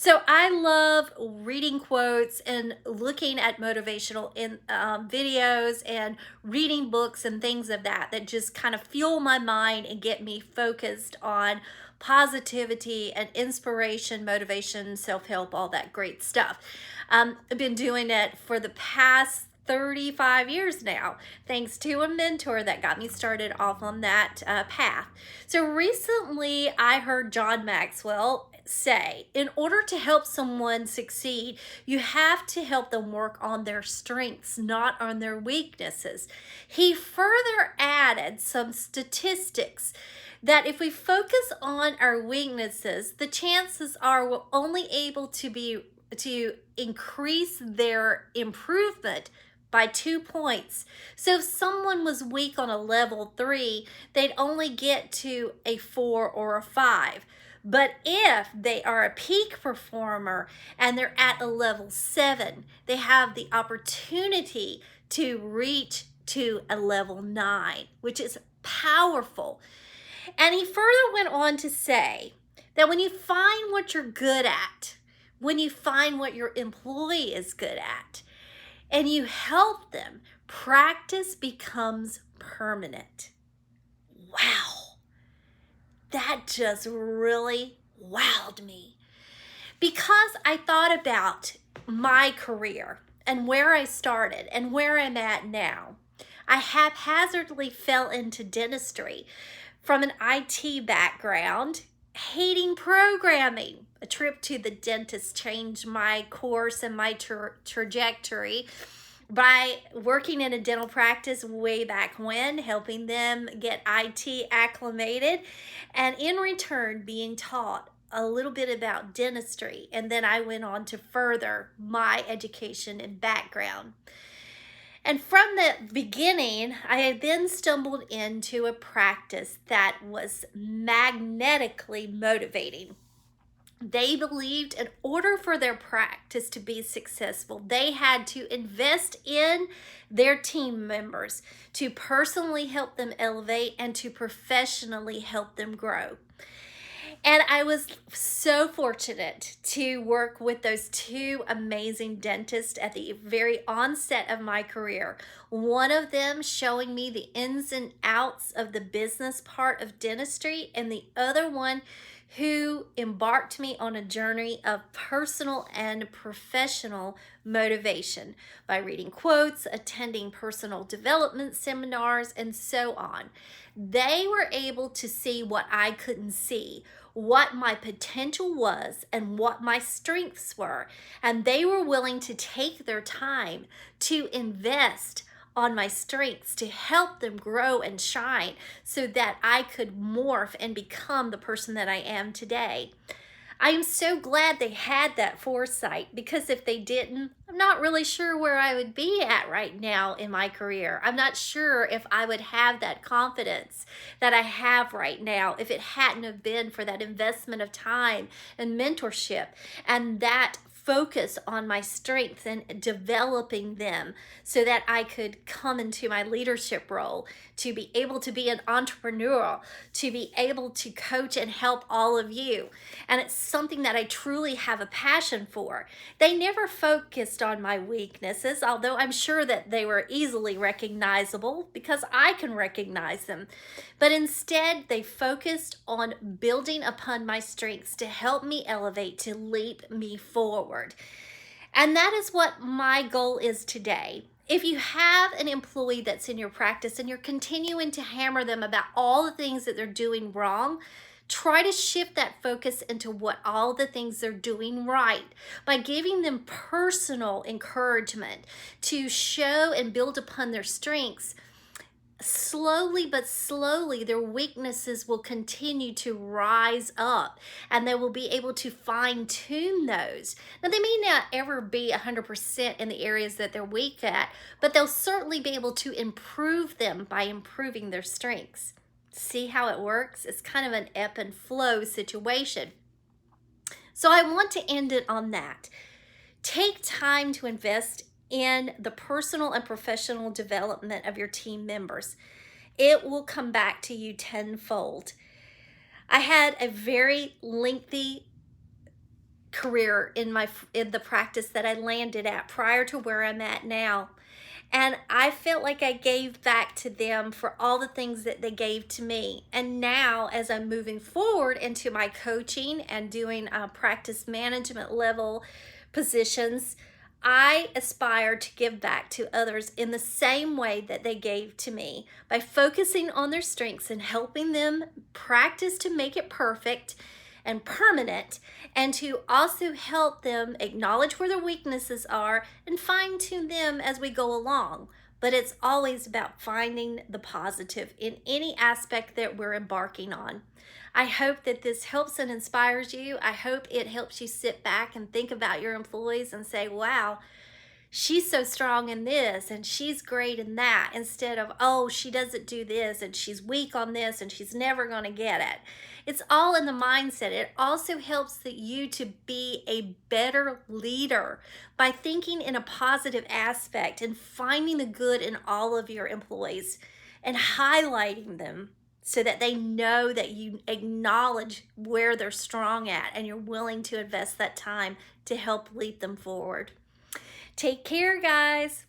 So I love reading quotes and looking at motivational videos and reading books and things of that just kind of fuel my mind and get me focused on positivity and inspiration, motivation, self-help, all that great stuff. I've been doing it for the past 35 years now, thanks to a mentor that got me started off on that path. So recently I heard John Maxwell say, in order to help someone succeed, you have to help them work on their strengths, not on their weaknesses. He further added some statistics that if we focus on our weaknesses, the chances are we're only able to increase their improvement by 2 points. So if someone was weak on a level 3, they'd only get to a 4 or a 5. But if they are a peak performer and they're at a level 7, they have the opportunity to reach to a level 9, which is powerful. And he further went on to say that when you find what you're good at, when you find what your employee is good at, and you help them, practice becomes permanent. Wow. That just really wowed me. Because I thought about my career and where I started and where I'm at now. I haphazardly fell into dentistry from an IT background, hating programming. A trip to the dentist changed my course and my trajectory by working in a dental practice way back when, helping them get IT acclimated, and in return being taught a little bit about dentistry. And then I went on to further my education and background. And from the beginning, I then stumbled into a practice that was magnetically motivating. They believed in order for their practice to be successful, they had to invest in their team members to personally help them elevate and to professionally help them grow. And I was so fortunate to work with those two amazing dentists at the very onset of my career. One of them showing me the ins and outs of the business part of dentistry, and the other one who embarked me on a journey of personal and professional motivation by reading quotes, attending personal development seminars, and so on. They were able to see what I couldn't see, what my potential was, and what my strengths were. And they were willing to take their time to invest on my strengths to help them grow and shine so that I could morph and become the person that I am today. I am so glad they had that foresight, because if they didn't, I'm not really sure where I would be at right now in my career. I'm not sure if I would have that confidence that I have right now if it hadn't have been for that investment of time and mentorship and that focus on my strengths and developing them so that I could come into my leadership role, to be able to be an entrepreneur, to be able to coach and help all of you. And it's something that I truly have a passion for. They never focused on my weaknesses, although I'm sure that they were easily recognizable because I can recognize them. But instead, they focused on building upon my strengths to help me elevate, to leap me forward. And that is what my goal is today. If you have an employee that's in your practice and you're continuing to hammer them about all the things that they're doing wrong, try to shift that focus into what all the things they're doing right by giving them personal encouragement to show and build upon their strengths. Slowly but slowly, their weaknesses will continue to rise up and they will be able to fine-tune those. Now, they may not ever be 100% in the areas that they're weak at, but they'll certainly be able to improve them by improving their strengths. See how it works? It's kind of an ebb and flow situation. So I want to end it on that. Take time to invest in the personal and professional development of your team members. It will come back to you tenfold. I had a very lengthy career in the practice that I landed at prior to where I'm at now. And I felt like I gave back to them for all the things that they gave to me. And now, as I'm moving forward into my coaching and doing practice management level positions, I aspire to give back to others in the same way that they gave to me by focusing on their strengths and helping them practice to make it perfect and permanent, and to also help them acknowledge where their weaknesses are and fine tune them as we go along. But it's always about finding the positive in any aspect that we're embarking on. I hope that this helps and inspires you. I hope it helps you sit back and think about your employees and say, wow, she's so strong in this and she's great in that, instead of, oh, she doesn't do this and she's weak on this and she's never going to get it. It's all in the mindset. It also helps you to be a better leader by thinking in a positive aspect and finding the good in all of your employees and highlighting them so that they know that you acknowledge where they're strong at and you're willing to invest that time to help lead them forward. Take care, guys.